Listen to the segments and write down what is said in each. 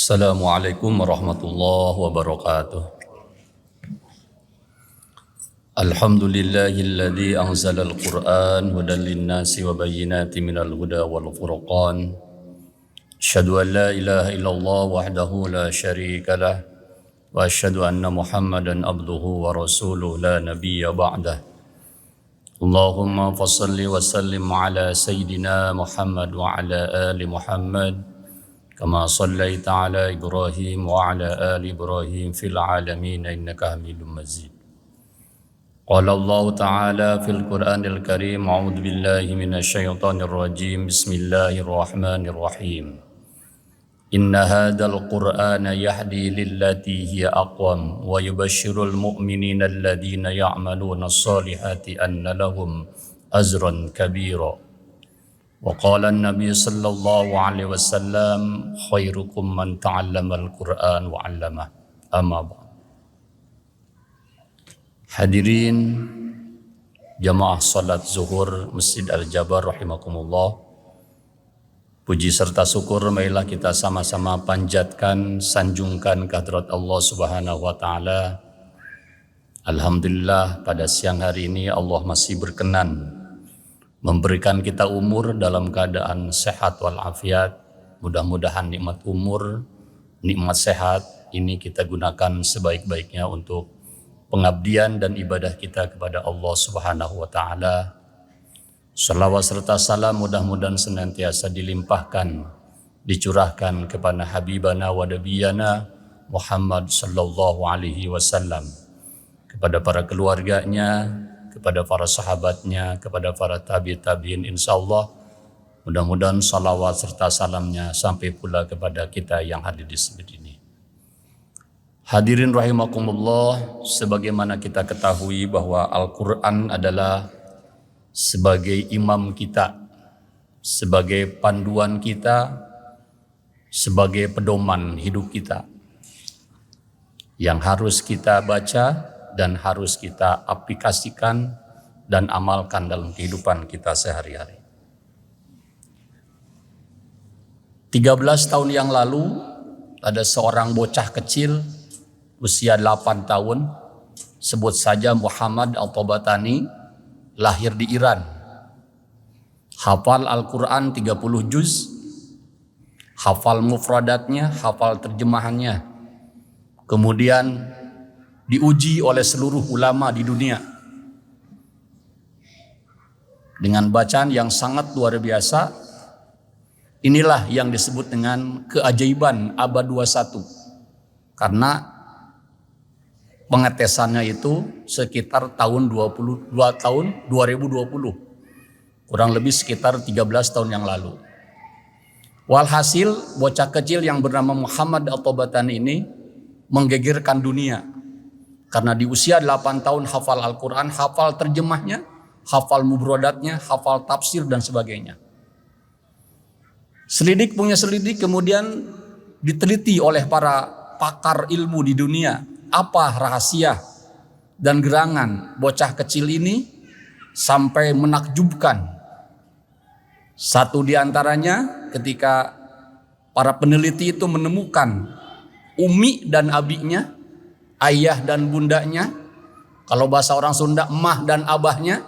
Assalamualaikum warahmatullahi wabarakatuh. Alhamdulillahilladzi anzalal Qur'an hudan linnasi wa bayyinatin minal huda wal furqan. Asyhadu an la ilaha illallah wahdahu la syarika lah wa asyhadu anna Muhammadan abduhu wa rasuluhu la nabiyya ba'dah. Allahumma fassalli wa sallim ala sayyidina Muhammad wa ala ali Muhammad كما صليت على إبراهيم وعلى آل إبراهيم في العالمين إنك حميد مجيد. قال الله تعالى في القرآن الكريم أعوذ بالله من الشيطان الرجيم بسم الله الرحمن الرحيم إن هذا القرآن يهدي للتي هي أقوم ويبشر المؤمنين الذين يعملون الصالحات أن لهم أجرا كبيرا. وقال النبي صلى الله عليه وسلم خيركم من تعلم القرآن وعلمه. أما بعد. Hadirin jamaah salat zuhur Masjid Al-Jabar rahimakumullah. Puji serta syukur marilah kita sama-sama panjatkan, sanjungkan kehadrat Allah Subhanahu wa taala. Alhamdulillah pada siang hari ini Allah masih berkenan memberikan kita umur dalam keadaan sehat walafiat. Mudah-mudahan nikmat umur, nikmat sehat ini kita gunakan sebaik-baiknya untuk pengabdian dan ibadah kita kepada Allah Subhanahu wa taala. Shalawat serta salam mudah-mudahan senantiasa dilimpahkan, dicurahkan kepada habibana wa nabiyana Muhammad sallallahu alaihi wasallam, kepada para keluarganya, kepada para sahabatnya, kepada para tabi'in, insyaallah mudah-mudahan salawat serta salamnya sampai pula kepada kita yang hadir di sini. Hadirin rahimakumullah, sebagaimana kita ketahui bahwa Al-Quran adalah sebagai imam kita, sebagai panduan kita, sebagai pedoman hidup kita yang harus kita baca dan harus kita aplikasikan dan amalkan dalam kehidupan kita sehari-hari. 13 tahun yang lalu ada seorang bocah kecil usia 8 tahun, sebut saja Muhammad Al-Tabatani, lahir di Iran. Hafal Al-Quran 30 juz, hafal mufradatnya, hafal terjemahannya. Kemudian diuji oleh seluruh ulama di dunia dengan bacaan yang sangat luar biasa. Inilah yang disebut dengan keajaiban abad 21, karena pengetesannya itu sekitar tahun 2020, kurang lebih sekitar 13 tahun yang lalu. Walhasil bocah kecil yang bernama Muhammad Al-Tabatani ini menggegerkan dunia. Karena di usia 8 tahun hafal Al-Quran, hafal terjemahnya, hafal mufradatnya, hafal tafsir dan sebagainya. Selidik punya selidik, kemudian diteliti oleh para pakar ilmu di dunia. Apa rahasia dan gerangan bocah kecil ini sampai menakjubkan. Satu di antaranya ketika para peneliti itu menemukan umi dan abinya, ayah dan bundanya, kalau bahasa orang Sunda emah dan abahnya.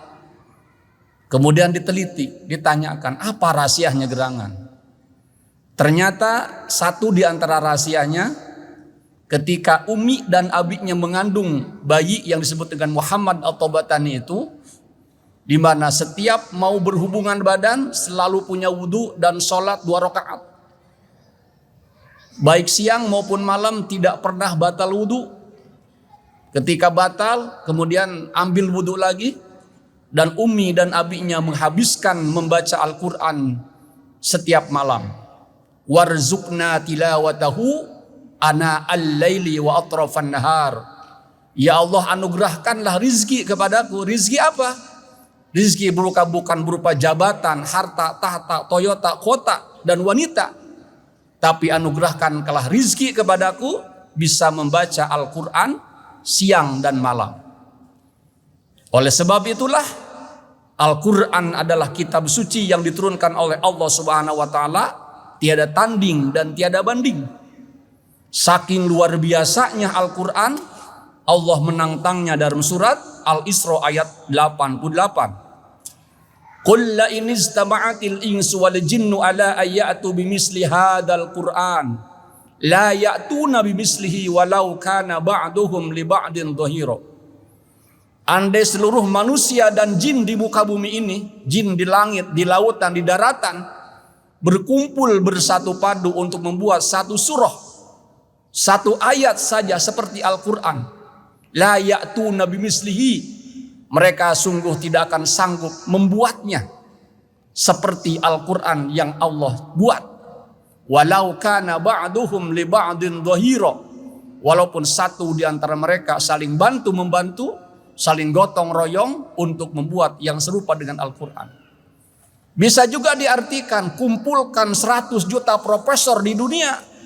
Kemudian diteliti, ditanyakan apa rahasianya gerangan. Ternyata satu di antara rahasianya, ketika umi dan abinya mengandung bayi yang disebut dengan Muhammad Al-Tabatani itu, di mana setiap mau berhubungan badan selalu punya wudu dan sholat 2 rakaat. Baik siang maupun malam tidak pernah batal wudu. Ketika batal, kemudian ambil wudhu lagi. Dan umi dan abinya menghabiskan membaca Al-Quran setiap malam. Warzuqna tilawatahu ana al-laili wa atrafan nahar. Ya Allah, anugerahkanlah rizki kepadaku. Rizki apa? Rizki bukan berupa jabatan, harta, tahta, Toyota, kota, dan wanita. Tapi anugerahkanlah rizki kepadaku bisa membaca Al-Quran siang dan malam. Oleh sebab itulah Al-Quran adalah kitab suci yang diturunkan oleh Allah Subhanahu wa taala, tiada tanding dan tiada banding. Saking luar biasanya Al-Quran, Allah menantangnya dalam surat Al-Isra ayat 88. Qul la in istama'atil insu wal jinnu ala ayatu bimisli hadzal Qur'an la ya'tuna bimislihi walau kana ba'duhum li ba'din dhahira. Andai seluruh manusia dan jin di muka bumi ini, jin di langit, di lautan, di daratan, berkumpul bersatu padu untuk membuat satu surah, satu ayat saja seperti Al-Quran, la ya'tuna bimislihi, mereka sungguh tidak akan sanggup membuatnya seperti Al-Quran yang Allah buat. Walau kana ba'duhum li ba'din dhahira, walaupun satu di antara mereka saling bantu-membantu, saling gotong royong untuk membuat yang serupa dengan Al-Quran. Bisa juga diartikan kumpulkan 100 juta profesor di dunia.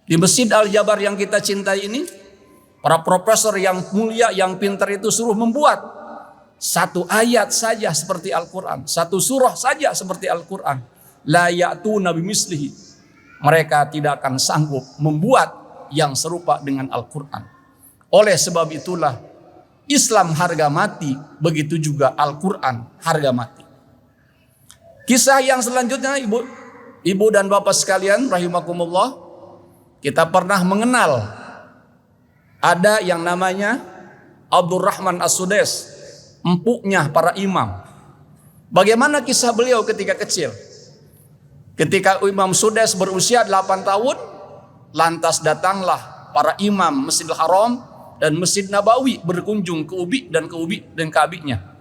Di Masjid Al-Jabar yang kita cintai ini, para profesor yang mulia, yang pintar itu suruh membuat satu ayat saja seperti Al-Quran, satu surah saja seperti Al-Quran. La ya'tuna bimislihi, mereka tidak akan sanggup membuat yang serupa dengan Al-Quran. Oleh sebab itulah Islam harga mati, begitu juga Al-Quran harga mati. Kisah yang selanjutnya, ibu dan bapak sekalian rahimakumullah, kita pernah mengenal ada yang namanya Abdurrahman As-Sudais, empuknya para imam. Bagaimana kisah beliau ketika kecil? Ketika Imam Sudais berusia 8 tahun, lantas datanglah para imam Masjidil Haram dan Masjid Nabawi berkunjung ke Ubi dan ke abiknya.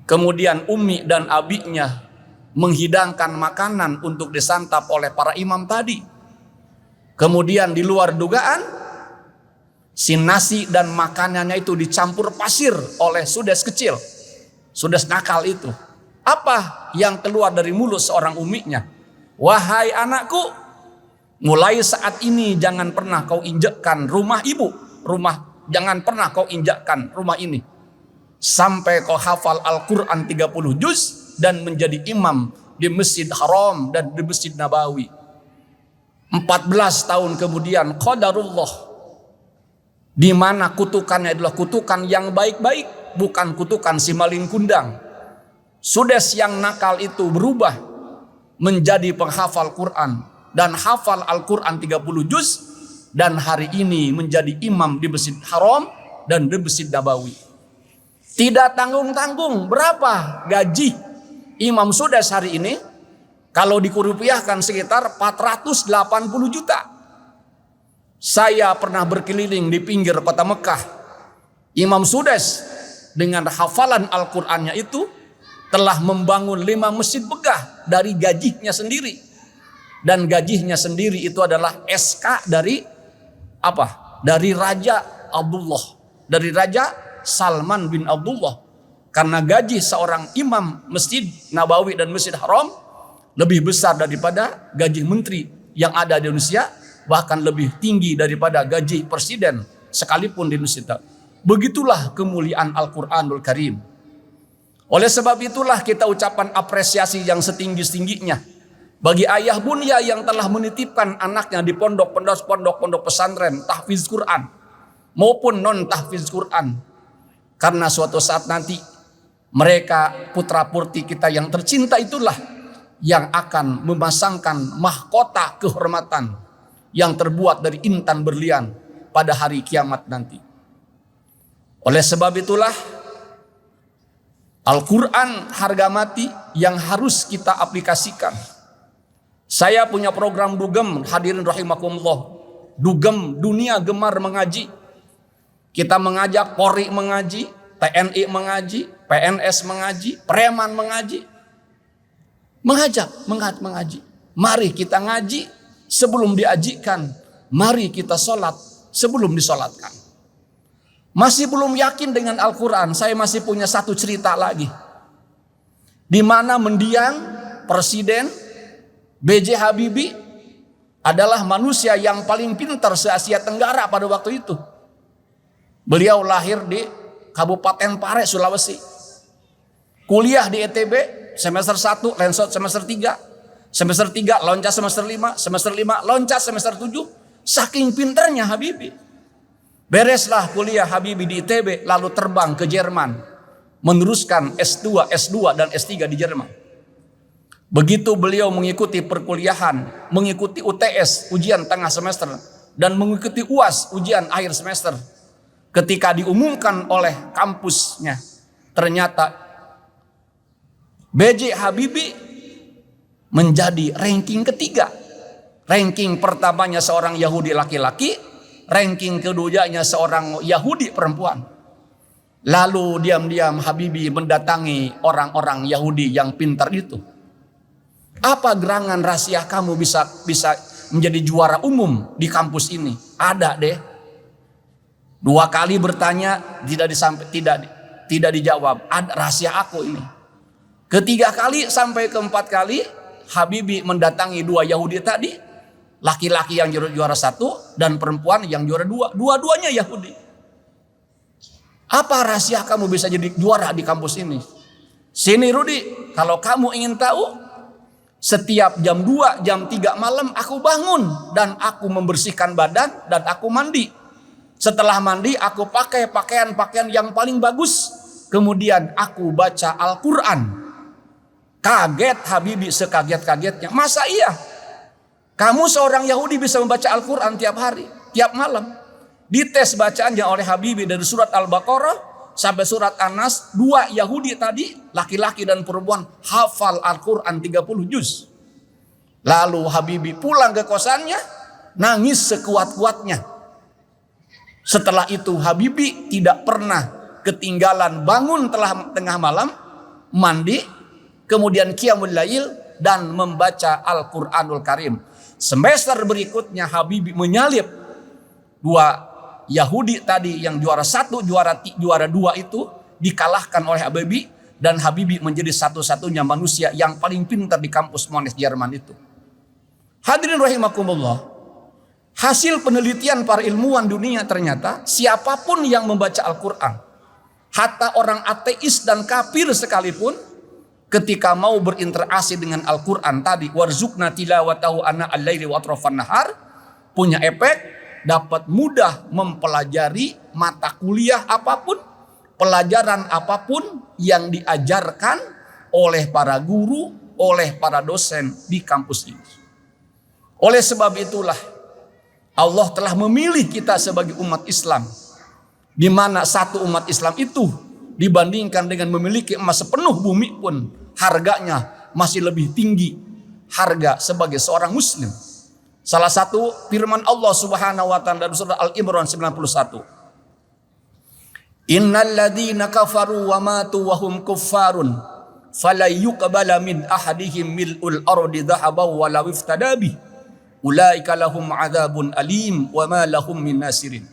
Kemudian Umi dan abiknya menghidangkan makanan untuk disantap oleh para imam tadi. Kemudian di luar dugaan, si nasi dan makanannya itu dicampur pasir oleh Sudais kecil, Sudais nakal itu. Apa yang keluar dari mulut seorang uminya? Wahai anakku, mulai saat ini jangan pernah kau injakkan rumah ibu, jangan pernah kau injakkan rumah ini sampai kau hafal Al-Quran 30 juz dan menjadi imam di Masjid Haram dan di Masjid Nabawi. 14 tahun kemudian qadarullah, di mana kutukannya adalah kutukan yang baik-baik, bukan kutukan si maling kundang. Sudais yang nakal itu berubah menjadi penghafal Quran dan hafal Al-Quran 30 juz, dan hari ini menjadi imam di Masjid Haram dan di Masjid Nabawi. Tidak tanggung-tanggung berapa gaji Imam Sudais hari ini, kalau dikurupiahkan sekitar 480 juta. Saya pernah berkeliling di pinggir kota Mekah. Imam Sudais dengan hafalan Al-Qur'annya itu telah membangun 5 masjid megah dari gajinya sendiri. Dan gajinya sendiri itu adalah SK dari apa? Dari Raja Abdullah, dari Raja Salman bin Abdullah. Karena gaji seorang imam Masjid Nabawi dan Masjid Haram lebih besar daripada gaji menteri yang ada di Indonesia, bahkan lebih tinggi daripada gaji presiden sekalipun di Indonesia. Begitulah kemuliaan Al-Quranul Karim. Oleh sebab itulah kita ucapan apresiasi yang setinggi-tingginya bagi ayah bunya yang telah menitipkan anaknya di pondok pesantren tahfiz Quran maupun non tahfiz Quran. Karena suatu saat nanti mereka putra putri kita yang tercinta itulah yang akan memasangkan mahkota kehormatan yang terbuat dari intan berlian pada hari kiamat nanti. Oleh sebab itulah Al-Quran harga mati yang harus kita aplikasikan. Saya punya program Dugem, hadirin rahimakumullah. Dugem, dunia gemar mengaji. Kita mengajak Polri mengaji, TNI mengaji, PNS mengaji, preman mengaji. Mengaji. Mari kita ngaji sebelum diajikan. Mari kita sholat sebelum disolatkan. Masih belum yakin dengan Al-Quran, saya masih punya satu cerita lagi. Di mana mendiang Presiden B.J. Habibie adalah manusia yang paling pintar se-Asia Tenggara pada waktu itu. Beliau lahir di Kabupaten Pare, Sulawesi. Kuliah di ITB semester 1, lensot semester 3. Semester 3 loncat semester 5, semester 5 loncat semester 7. Saking pinternya Habibie. Bereslah kuliah Habibie di ITB, lalu terbang ke Jerman, meneruskan S2, dan S3 di Jerman. Begitu beliau mengikuti perkuliahan, mengikuti UTS, ujian tengah semester, dan mengikuti UAS, ujian akhir semester. Ketika diumumkan oleh kampusnya, ternyata B.J. Habibie menjadi ranking ketiga. Ranking pertamanya seorang Yahudi laki-laki, ranking keduanya seorang Yahudi perempuan. Lalu diam-diam Habibie mendatangi orang-orang Yahudi yang pintar itu. Apa gerangan rahasia kamu bisa menjadi juara umum di kampus ini? Ada deh. 2 kali bertanya tidak dijawab. Ada rahasia aku ini. Ketiga kali sampai keempat kali Habibie mendatangi 2 Yahudi tadi. Laki-laki yang juara 1 dan perempuan yang juara 2. Dua-duanya Yahudi. Apa rahasia kamu bisa jadi juara di kampus ini? Sini Rudi, kalau kamu ingin tahu, setiap jam 2, jam 3 malam aku bangun dan aku membersihkan badan dan aku mandi. Setelah mandi aku pakai pakaian-pakaian yang paling bagus. Kemudian aku baca Al-Quran. Kaget Habibie sekaget-kagetnya. Masa iya? Kamu seorang Yahudi bisa membaca Al-Quran tiap hari, tiap malam. Dites bacaannya oleh Habibie dari surat Al-Baqarah sampai surat An-Nas. 2 Yahudi tadi, laki-laki dan perempuan, hafal Al-Quran 30 juz. Lalu Habibie pulang ke kosannya, nangis sekuat-kuatnya. Setelah itu Habibie tidak pernah ketinggalan bangun tengah malam, mandi, kemudian qiyamul lail dan membaca Al-Quranul Karim. Semester berikutnya Habibie menyalip 2 Yahudi tadi yang juara 1, juara 2 itu dikalahkan oleh Habibie, dan Habibie menjadi satu-satunya manusia yang paling pintar di kampus Monash Jerman itu. Hadirin rahimakumullah, hasil penelitian para ilmuwan dunia ternyata siapapun yang membaca Al-Quran, hatta orang ateis dan kafir sekalipun, ketika mau berinteraksi dengan Al-Quran tadi, warzuqna tilawatahu ana al-laili wa atrafan nahar, punya efek, dapat mudah mempelajari mata kuliah apapun, pelajaran apapun yang diajarkan oleh para guru, oleh para dosen di kampus ini. Oleh sebab itulah Allah telah memilih kita sebagai umat Islam, di mana satu umat Islam itu dibandingkan dengan memiliki emas sepenuh bumi pun harganya masih lebih tinggi harga sebagai seorang muslim. Salah satu firman Allah Subhanahu wa taala dalam surah Al-Imran 91. Innal ladzina kafaru wa matu wa hum kuffarun fala yuqbala min ahadihim mil'ul ardi dhahaban wa law iftada bih ulaika lahum adzabun alim wa ma lahum min nasirin.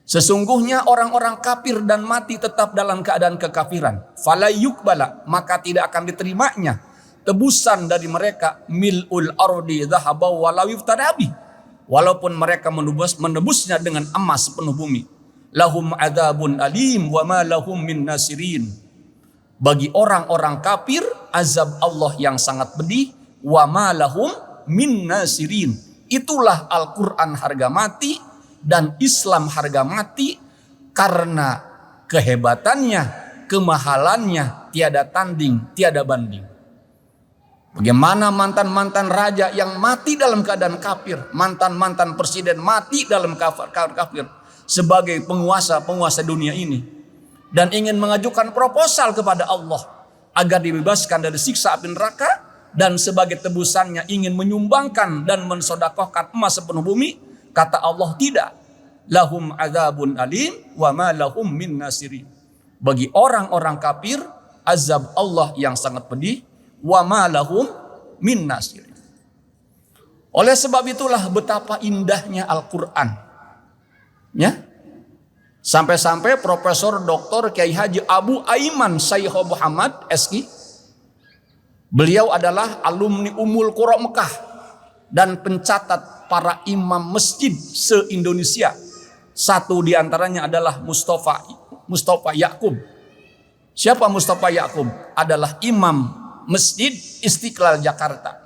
Sesungguhnya orang-orang kafir dan mati tetap dalam keadaan kekafiran. Fala yuqbala, maka tidak akan diterimanya tebusan dari mereka mil'ul ardi dhahaban wa law iftada bih, walaupun mereka menebusnya dengan emas sepenuh bumi. Lahum adzabun alim wa ma lahum min nasirin. Bagi orang-orang kafir azab Allah yang sangat pedih, wa ma lahum min nasirin. Itulah Al-Quran harga mati dan Islam harga mati, karena kehebatannya, kemahalannya tiada tanding, tiada banding. Bagaimana mantan-mantan raja yang mati dalam keadaan kafir, mantan-mantan presiden mati dalam kafir sebagai penguasa dunia ini, dan ingin mengajukan proposal kepada Allah agar dibebaskan dari siksa api neraka, dan sebagai tebusannya ingin menyumbangkan dan mensedekahkan emas sepenuh bumi. Kata Allah, tidak. Lahum adzabun alim wa ma lahum min nasirin. Bagi orang-orang kafir azab Allah yang sangat pedih, wa ma lahum min nasirin. Oleh sebab itulah betapa indahnya Al-Quran. Ya. Sampai-sampai Profesor Dr. Kiai Haji Abu Aiman Sayho Muhammad SI, beliau adalah alumni Ummul Qura Mekah dan pencatat para imam masjid se-Indonesia. Satu diantaranya adalah Mustafa Yakub. Siapa Mustafa Yakub? Adalah imam Masjid Istiqlal Jakarta.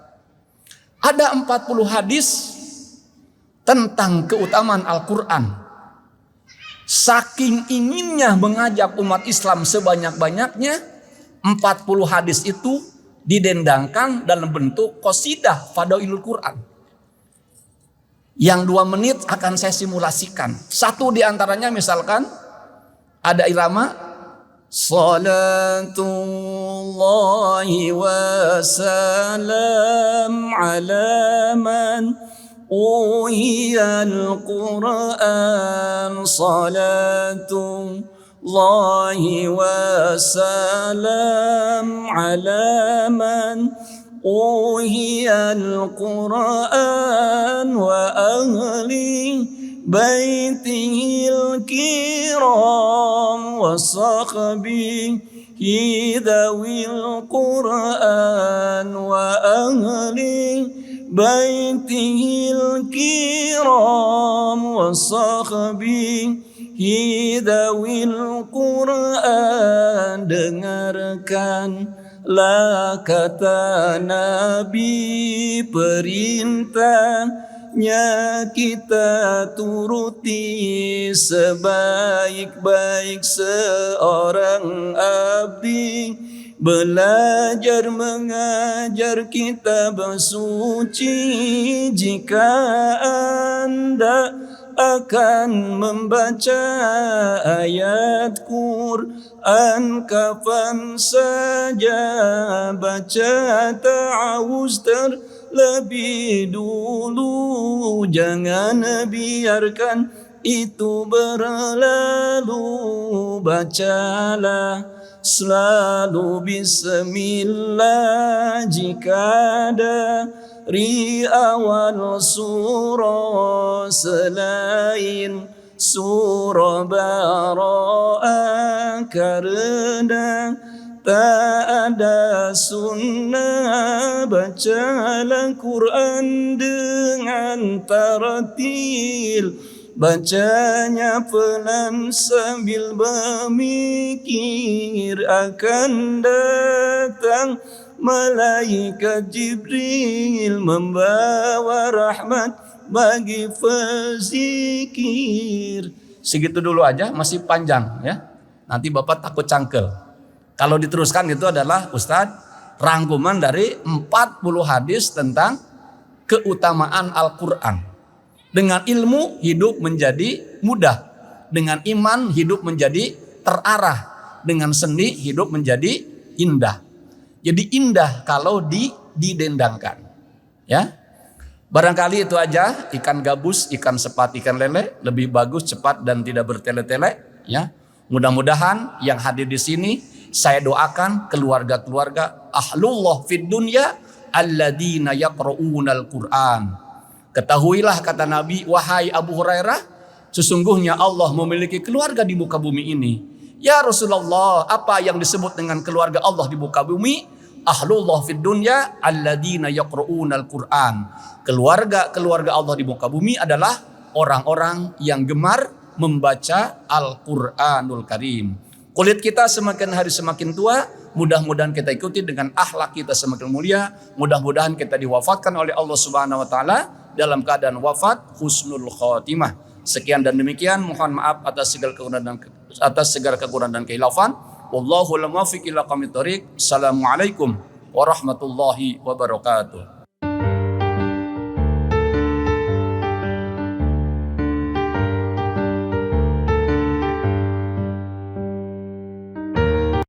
Ada 40 hadis tentang keutamaan Al-Quran. Saking inginnya mengajak umat Islam sebanyak-banyaknya, 40 hadis itu didendangkan dalam bentuk qasidah Fadailul Quran. Yang 2 menit akan saya simulasikan. Satu di antaranya misalkan ada irama Salatullahi wa salam ala man uhiyal Quran. Salatullahi wa salam ala man uhiyal Quran wa ahli baitihil kiram wa sahbihi dhawil Quran wa ahli baitihil kiram wa sahbihi dhawil Quran. Dengarkanlah kata Nabi, perintahnya kita turuti, sebaik-baik seorang abdi belajar mengajar kita bersuci. Jika Anda akan membaca ayat Quran, kapan saja baca ta'awuz terlebih dulu. Jangan biarkan itu berlalu. Bacalah selalu bismillah jika dari awal surah, selain surah Bara'ah, karena tak ada sunnah. Bacalah Quran dengan tartil, bacanya pelan sambil bermikir. Akan datang malaikat Jibril membawa rahmat bagi pezikir. Segitu dulu aja, masih panjang ya. Nanti Bapak takut cangkel. Kalau diteruskan itu adalah Ustadz rangkuman dari 40 hadis tentang keutamaan Al-Quran. Dengan ilmu hidup menjadi mudah, dengan iman hidup menjadi terarah, dengan seni hidup menjadi indah. Jadi indah kalau didendangkan. Ya. Barangkali itu aja, ikan gabus, ikan sepat, ikan lele lebih bagus cepat dan tidak bertele-tele, ya. Mudah-mudahan yang hadir di sini saya doakan keluarga-keluarga ahlullah fid dunya alladzina yaqra'unal Qur'an. Ketahuilah kata Nabi, wahai Abu Hurairah, sesungguhnya Allah memiliki keluarga di muka bumi ini. Ya Rasulullah, apa yang disebut dengan keluarga Allah di muka bumi? Ahlullah fid dunya alladzina yaqra'unal Qur'an. Keluarga Allah di muka bumi adalah orang-orang yang gemar membaca Al-Qur'anul Karim. Kulit kita semakin hari semakin tua, mudah-mudahan kita ikuti dengan akhlak kita semakin mulia. Mudah-mudahan kita diwafatkan oleh Allah Subhanahu wa taala dalam keadaan wafat husnul khotimah. Sekian dan demikian, mohon maaf atas segala kekurangan dan kehilafan. Wallahu a'lam bishawab. Assalamualaikum warahmatullahi wabarakatuh.